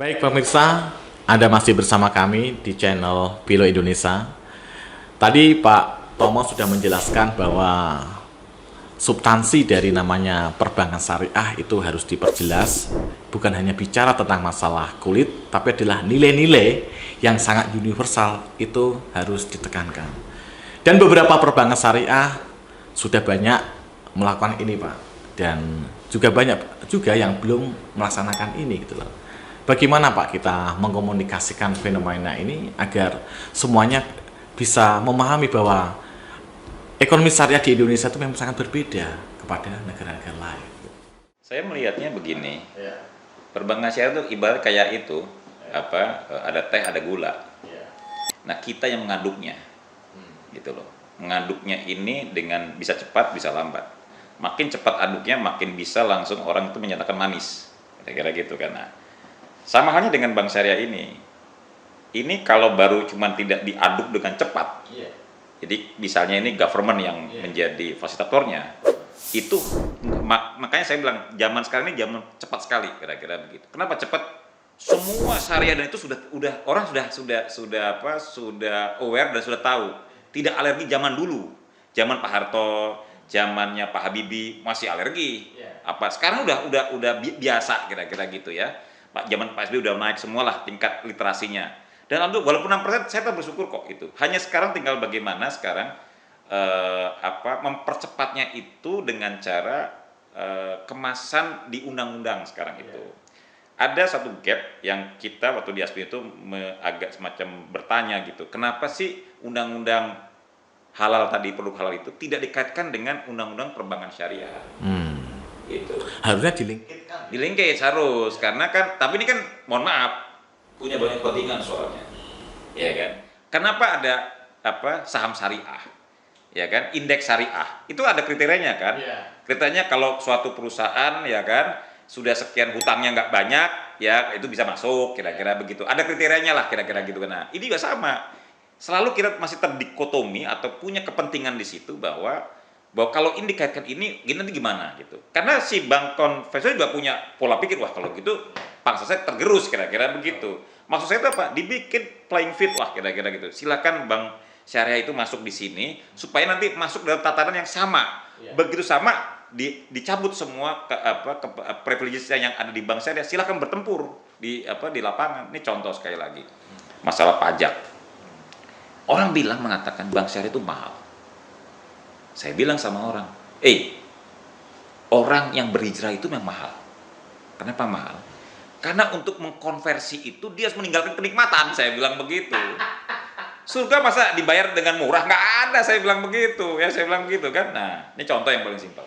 Baik pemirsa, Anda masih bersama kami di channel Bilo Indonesia. Tadi Pak Tomo sudah menjelaskan bahwa substansi dari namanya perbankan syariah itu harus diperjelas. Bukan hanya bicara tentang masalah kulit, tapi adalah nilai-nilai yang sangat universal itu harus ditekankan. Dan beberapa perbankan syariah sudah banyak melakukan ini Pak. Dan juga banyak juga yang belum melaksanakan ini gitu loh. Bagaimana Pak kita mengkomunikasikan fenomena ini agar semuanya bisa memahami bahwa ekonomi syariah di Indonesia itu memang sangat berbeda kepada negara-negara lain. Saya melihatnya begini, Ya, perbankan syariah itu ibarat kayak itu, ada teh, ada gula. ya. Nah, kita yang mengaduknya, gitu loh. Mengaduknya ini dengan bisa cepat, bisa lambat. Makin cepat aduknya, makin bisa langsung orang itu menyatakan manis. Kira-kira gitu kan. Nah, sama halnya dengan bank syariah ini. Ini kalau baru cuma tidak diaduk dengan cepat, Iya. jadi misalnya ini government yang menjadi fasilitatornya, itu makanya saya bilang zaman sekarang ini zaman cepat sekali kira-kira begitu. Kenapa cepat? Semua syariah dan itu sudah orang sudah aware dan sudah tahu. Tidak alergi zaman dulu. Zaman Pak Harto, zamannya Pak Habibie masih alergi. Apa sekarang udah biasa kira-kira gitu ya. Pak zaman Pak SBY udah naik semualah tingkat literasinya. Dan walaupun 6% saya tetap bersyukur kok itu. Hanya sekarang tinggal bagaimana sekarang mempercepatnya itu dengan cara kemasan di undang-undang sekarang itu. Ada satu gap yang kita waktu di ASPI itu agak semacam bertanya gitu. Kenapa sih undang-undang halal tadi, produk halal itu tidak dikaitkan dengan undang-undang perbankan syariah? Gitu. Harusnya dilink. Di linkage harus, karena kan, tapi ini kan mohon maaf punya banyak kepentingan soalnya, ya kan? Kenapa ada saham syariah, ya kan? Indeks syariah itu ada kriterianya kan? Kriterianya kalau suatu perusahaan ya kan sudah sekian hutangnya nggak banyak, ya itu bisa masuk, kira-kira begitu. Ada kriterianya lah, kira-kira gitu kan? Nah, ini juga sama. Selalu kita masih terdikotomi atau punya kepentingan di situ bahwa kalau ini dikaitkan ini nanti gimana gitu. Karena si bank konvensional juga punya pola pikir, wah kalau gitu pangsa saya tergerus, kira-kira begitu. Maksud saya itu apa? Dibikin playing field lah, kira-kira gitu. Silakan bank syariah itu masuk di sini supaya nanti masuk dalam tatanan yang sama. Begitu sama dicabut semua privileges yang ada di bank syariah, silakan bertempur di lapangan. Ini contoh sekali lagi. Masalah pajak. Orang mengatakan bank syariah itu mahal. Saya bilang sama orang, orang yang berhijrah itu memang mahal. Kenapa mahal? Karena untuk mengkonversi itu dia harus meninggalkan kenikmatan, saya bilang begitu. Surga masa dibayar dengan murah? Nggak ada, saya bilang begitu. Ya, saya bilang begitu kan. Nah, ini contoh yang paling simpel.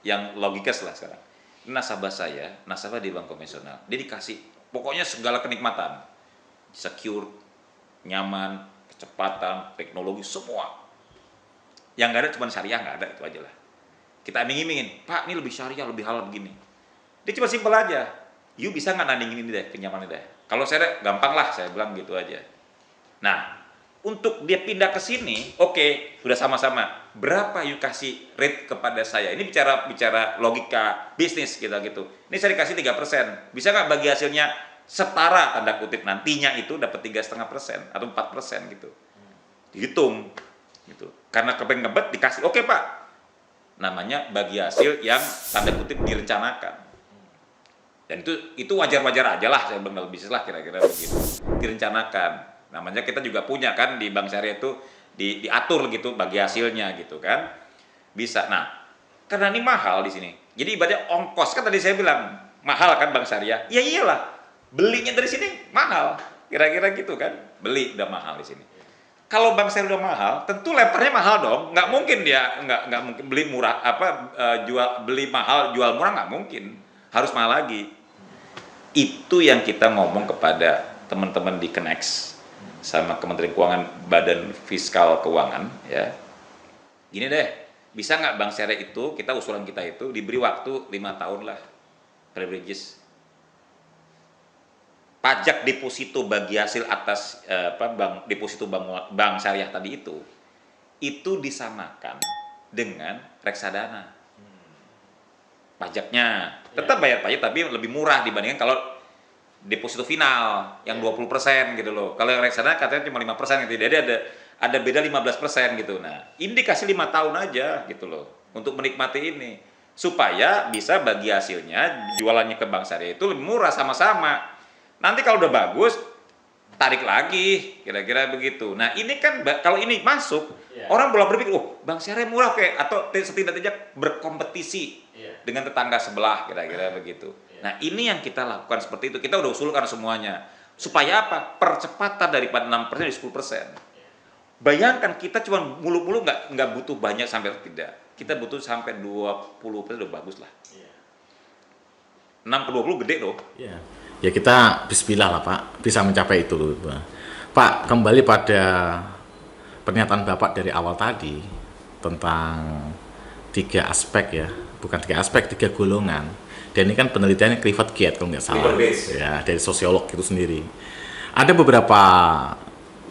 Yang logika lah sekarang. Nasabah saya, nasabah di bank konvensional, dia dikasih pokoknya segala kenikmatan. Secure, nyaman, kecepatan, teknologi, semua. Yang nggak ada cuma syariah, nggak ada, itu aja lah. Kita iming-imingin, Pak ini lebih syariah, lebih halal begini. Dia cuma simpel aja. You bisa nggak nandingin ini deh, kenyamanan ini deh. Kalau saya gampang lah, saya bilang gitu aja. Nah, untuk dia pindah ke sini, oke, sudah sama-sama. Berapa you kasih rate kepada saya? Ini bicara logika bisnis kita gitu. Ini saya dikasih 3%. Bisa nggak bagi hasilnya setara tanda kutip nantinya itu dapat 3,5% atau 4% gitu. Dihitung gitu. Karena kepengen ngebet dikasih, oke Pak, namanya bagi hasil yang tanda kutip direncanakan. Dan itu wajar-wajar aja lah, saya bilang dalam bisnis lah, kira-kira begitu, direncanakan. Namanya kita juga punya kan di bank syariah itu diatur gitu bagi hasilnya gitu kan, bisa. Nah, karena ini mahal di sini, jadi ibaratnya ongkos kan tadi saya bilang mahal kan bank syariah, ya iyalah belinya dari sini mahal, kira-kira gitu kan, beli udah mahal di sini. Kalau bank syariah udah mahal, tentu leparnya mahal dong. Nggak mungkin dia nggak mungkin beli murah beli mahal jual murah, nggak mungkin. Harus mahal lagi. Itu yang kita ngomong kepada teman-teman di Kenex sama Kementerian Keuangan, Badan Fiskal Keuangan ya. Gini deh, bisa nggak bank syariah itu usulan kita itu diberi waktu 5 tahun lah privileges. Pajak deposito bagi hasil atas deposito bank syariah tadi itu disamakan dengan reksadana. Pajaknya tetap bayar pajak tapi lebih murah dibandingkan kalau deposito final yang 20% gitu loh. Kalau yang reksadana katanya cuma 5% gitu. Jadi ada beda 15% gitu. Nah, ini dikasih 5 tahun aja gitu loh untuk menikmati ini. Supaya bisa bagi hasilnya jualannya ke bank syariah itu lebih murah sama-sama. Nanti kalau udah bagus tarik lagi, kira-kira begitu. Nah, ini kan kalau ini masuk, orang boleh berpikir, "Oh, bank syariah murah kayak," atau setidaknya berkompetisi dengan tetangga sebelah, kira-kira begitu. Nah, ini yang kita lakukan seperti itu. Kita udah usulkan semuanya. Supaya apa? Percepatan daripada 6% jadi 10%. Bayangkan kita cuma mulu-mulu nggak butuh banyak sampai tidak. Kita butuh sampai 20% udah bagus lah. 6 ke 20 gede loh. Ya. Ya kita bismillah lah Pak, bisa mencapai itu loh Pak. Pak, kembali pada pernyataan Bapak dari awal tadi tentang 3 aspek ya, bukan 3 aspek, 3 golongan. Dan ini kan penelitiannya Clifford Geertz kalau nggak salah. Ya, dari sosiolog itu sendiri. Ada beberapa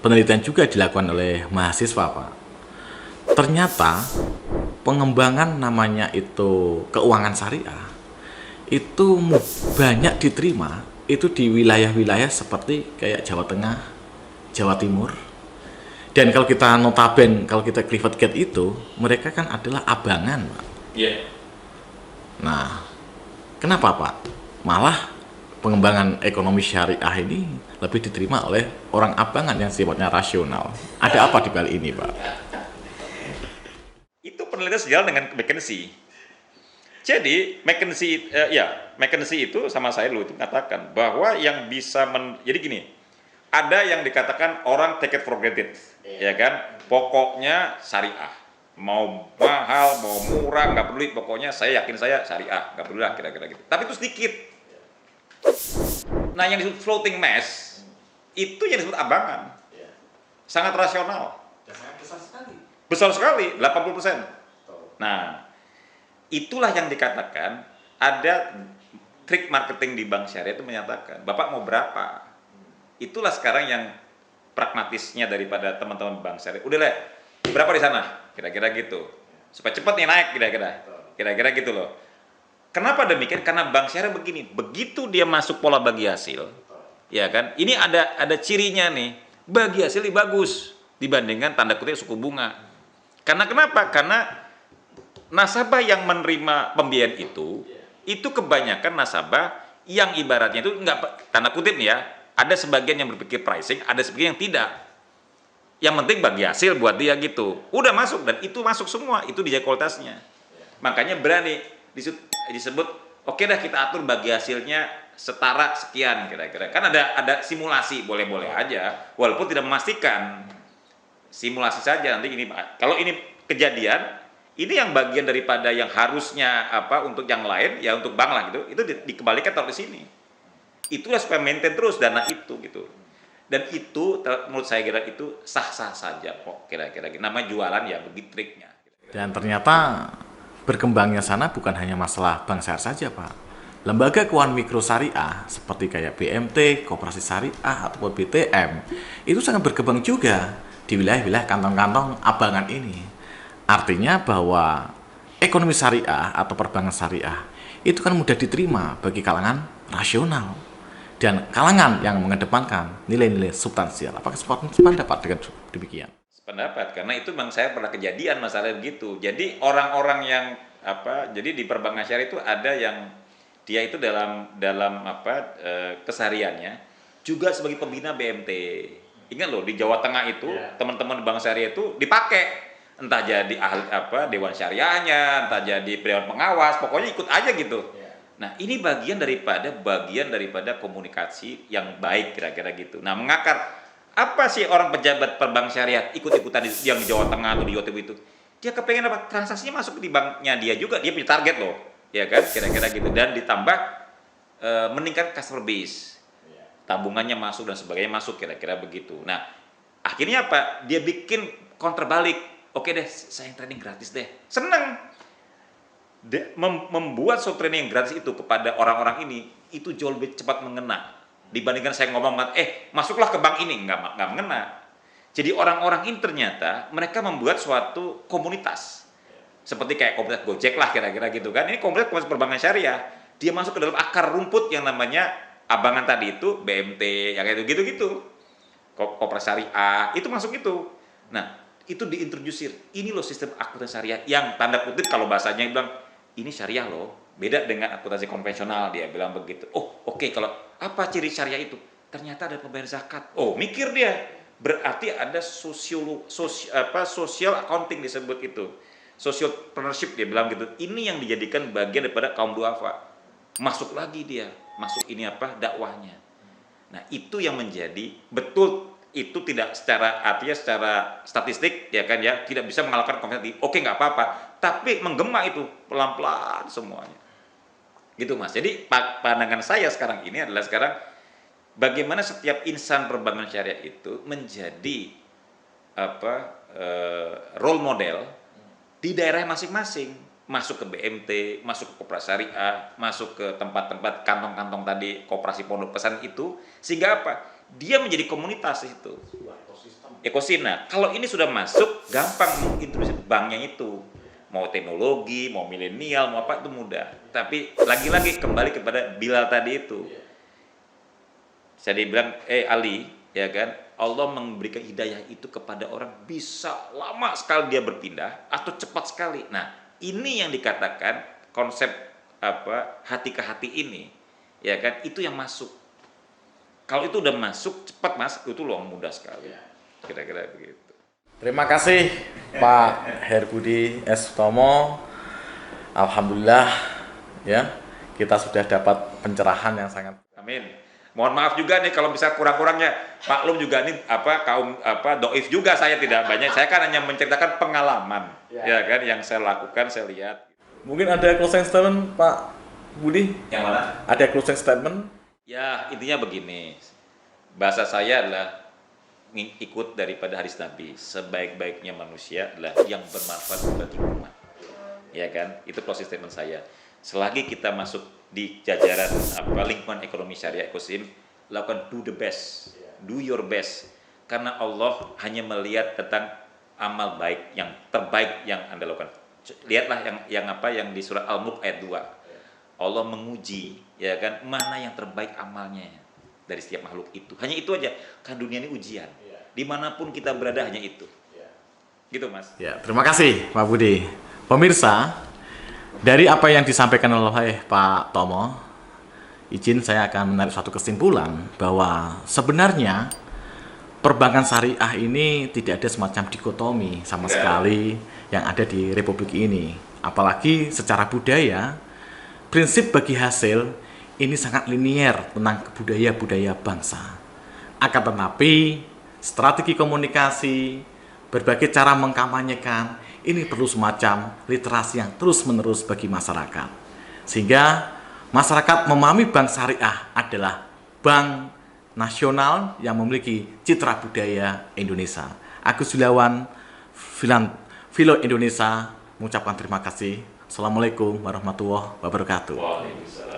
penelitian juga dilakukan oleh mahasiswa Pak. Ternyata pengembangan namanya itu keuangan syariah itu banyak diterima itu di wilayah-wilayah seperti kayak Jawa Tengah, Jawa Timur. Dan kalau kita notaben, kalau kita Clifford Geertz itu, mereka kan adalah abangan, Pak. Iya. Nah, kenapa, Pak? Malah pengembangan ekonomi syariah ini lebih diterima oleh orang abangan yang sifatnya rasional. Ada apa di balik ini, Pak? Itu penelitian sejalan dengan McKinsey. Jadi McKinsey itu sama saya dulu itu mengatakan bahwa yang bisa jadi gini, ada yang dikatakan orang take it for granted, ya kan? Pokoknya syariah, mau mahal, mau murah, nggak peduli, pokoknya saya yakin saya syariah, nggak peduli lah kira-kira gitu. Tapi itu sedikit. Nah, yang disebut floating mass itu yang disebut abangan, sangat rasional, besar sekali, 80%. Nah, itulah yang dikatakan ada trik marketing di bank syariah itu menyatakan, Bapak mau berapa? Itulah sekarang yang pragmatisnya daripada teman-teman bank syariah. Udah lah, berapa di sana? Kira-kira gitu. Supaya cepat nih naik kira-kira gitu loh. Kenapa demikian? Karena bank syariah begini, begitu dia masuk pola bagi hasil, ya kan? Ini ada cirinya nih, bagi hasil lebih bagus dibandingkan tanda kutip suku bunga. Karena kenapa? Karena nasabah yang menerima pembiayaan itu kebanyakan nasabah yang ibaratnya itu enggak, tanda kutip nih ya, ada sebagian yang berpikir pricing, ada sebagian yang tidak. Yang penting bagi hasil buat dia gitu. Udah masuk dan itu masuk semua, itu dijaga kualitasnya. Makanya berani disebut, oke dah kita atur bagi hasilnya setara sekian kira-kira. Kan ada simulasi, boleh-boleh aja, walaupun tidak memastikan. Simulasi saja nanti ini, kalau ini kejadian, ini yang bagian daripada yang harusnya untuk yang lain ya untuk bank lah gitu, itu dikembalikan taruh di sini. Itulah supaya maintain terus dana itu gitu. Dan itu menurut saya kira itu sah-sah saja kok kira-kira. Nama jualan ya begitu triknya. Dan ternyata berkembangnya sana bukan hanya masalah bank syariah saja, Pak. Lembaga keuangan mikro syariah seperti kayak BMT, Koperasi Syariah ataupun BTM itu sangat berkembang juga di wilayah-wilayah kantong-kantong abangan ini. Artinya bahwa ekonomi syariah atau perbankan syariah itu kan mudah diterima bagi kalangan rasional dan kalangan yang mengedepankan nilai-nilai substansial. Apakah sependapat dengan demikian? Sependapat, karena itu memang saya pernah kejadian masalah begitu. Jadi orang-orang yang jadi di perbankan syariah itu ada yang dia itu dalam kesehariannya juga sebagai pembina BMT. Ingat loh di Jawa Tengah itu teman-teman bank syariah itu dipakai entah jadi dewan syariahnya, entah jadi dewan pengawas, pokoknya ikut aja gitu. Nah, ini bagian daripada komunikasi yang baik kira-kira gitu. Nah, mengakar apa sih orang pejabat perbank syariah ikut-ikutan yang di Jawa Tengah atau di Jawa Timur itu? Dia kepengen apa? Transaksinya masuk di banknya dia juga, dia punya target loh. Ya kan? Kira-kira gitu, dan ditambah meningkat customer base. Tabungannya masuk dan sebagainya masuk kira-kira begitu. Nah, akhirnya apa? Dia bikin counter balik. Oke deh, saya yang training gratis deh. Seneng. Membuat soal training yang gratis itu kepada orang-orang ini, itu jauh lebih cepat mengena. Dibandingkan saya ngomong, masuklah ke bank ini. Nggak mengena. Jadi orang-orang ini ternyata, mereka membuat suatu komunitas. Seperti kayak komunitas Gojek lah kira-kira gitu kan. Ini komunitas perbankan syariah. Dia masuk ke dalam akar rumput yang namanya Abangan tadi itu BMT, yang kayak gitu-gitu. Koperasi syariah, itu masuk itu. Nah, itu diintroducer. Ini loh sistem akuntansi syariah yang tanda kutip kalau bahasanya bilang, ini syariah loh. Beda dengan akuntansi konvensional, dia bilang begitu. Oh, oke, kalau apa ciri syariah itu? Ternyata ada pembayar zakat. Oh, mikir dia. Berarti ada social accounting disebut itu. Social partnership dia bilang gitu. Ini yang dijadikan bagian daripada kaum duafa. Masuk lagi dia, masuk ini dakwahnya. Nah, itu yang menjadi betul, itu tidak secara artinya secara statistik ya kan ya, tidak bisa mengalahkan konvensi. Oke, nggak apa-apa, tapi menggema itu pelan-pelan semuanya. Gitu Mas. Jadi pandangan saya sekarang ini adalah bagaimana setiap insan perbankan syariah itu menjadi role model di daerah masing-masing. Masuk ke BMT, masuk ke koperasi syariah, masuk ke tempat-tempat kantong-kantong tadi koperasi pondok pesantren itu, sehingga dia menjadi komunitas itu, ekosistem. Nah, kalau ini sudah masuk, gampang mengintroduksi banknya itu, mau teknologi, mau milenial, mau apa itu mudah. Tapi lagi-lagi kembali kepada Bilal tadi itu, saya dibilang, Ali, ya kan, Allah memberikan hidayah itu kepada orang bisa lama sekali dia berpindah atau cepat sekali. Nah, ini yang dikatakan konsep hati ke hati ini, ya kan, itu yang masuk. Kalau itu udah masuk cepat Mas, itu loh mudah sekali. Kira-kira begitu. Terima kasih Pak Herbudi S. Sutomo. Alhamdulillah ya, kita sudah dapat pencerahan yang sangat. Amin. Mohon maaf juga nih kalau bisa kurang-kurangnya. Maklum juga nih kaum doif juga saya tidak banyak. Saya kan hanya menceritakan pengalaman ya kan yang saya lakukan, saya lihat. Mungkin ada closing statement Pak Budi? Yang mana? Ada closing statement? Ya, intinya begini. Bahasa saya adalah ikut daripada hadis Nabi. Sebaik-baiknya manusia adalah yang bermanfaat bagi umat. Ya kan? Itu closing statement saya. Selagi kita masuk di jajaran lingkungan ekonomi syariah ekosistem, lakukan do the best, do your best, karena Allah hanya melihat tentang amal baik yang terbaik yang Anda lakukan. Lihatlah yang di surah Al-Mulk ayat 2. Allah menguji ya kan mana yang terbaik amalnya dari setiap makhluk itu. Hanya itu aja. Kan dunia ini ujian. Dimanapun kita berada hanya itu. Gitu Mas. Ya, terima kasih Pak Budi. Pemirsa, dari apa yang disampaikan oleh Pak Tomo, izin saya akan menarik suatu kesimpulan bahwa sebenarnya perbankan syariah ini tidak ada semacam dikotomi sama sekali yang ada di Republik ini. Apalagi secara budaya, prinsip bagi hasil ini sangat linier tentang budaya bangsa. Akan tetapi, strategi komunikasi, berbagai cara mengkampanyekan, ini perlu semacam literasi yang terus-menerus bagi masyarakat. Sehingga masyarakat memahami bank syariah adalah bank nasional yang memiliki citra budaya Indonesia. Agus Gustiawan, Filo Indonesia, mengucapkan terima kasih. Assalamualaikum warahmatullahi wabarakatuh. Waalaikumsalam.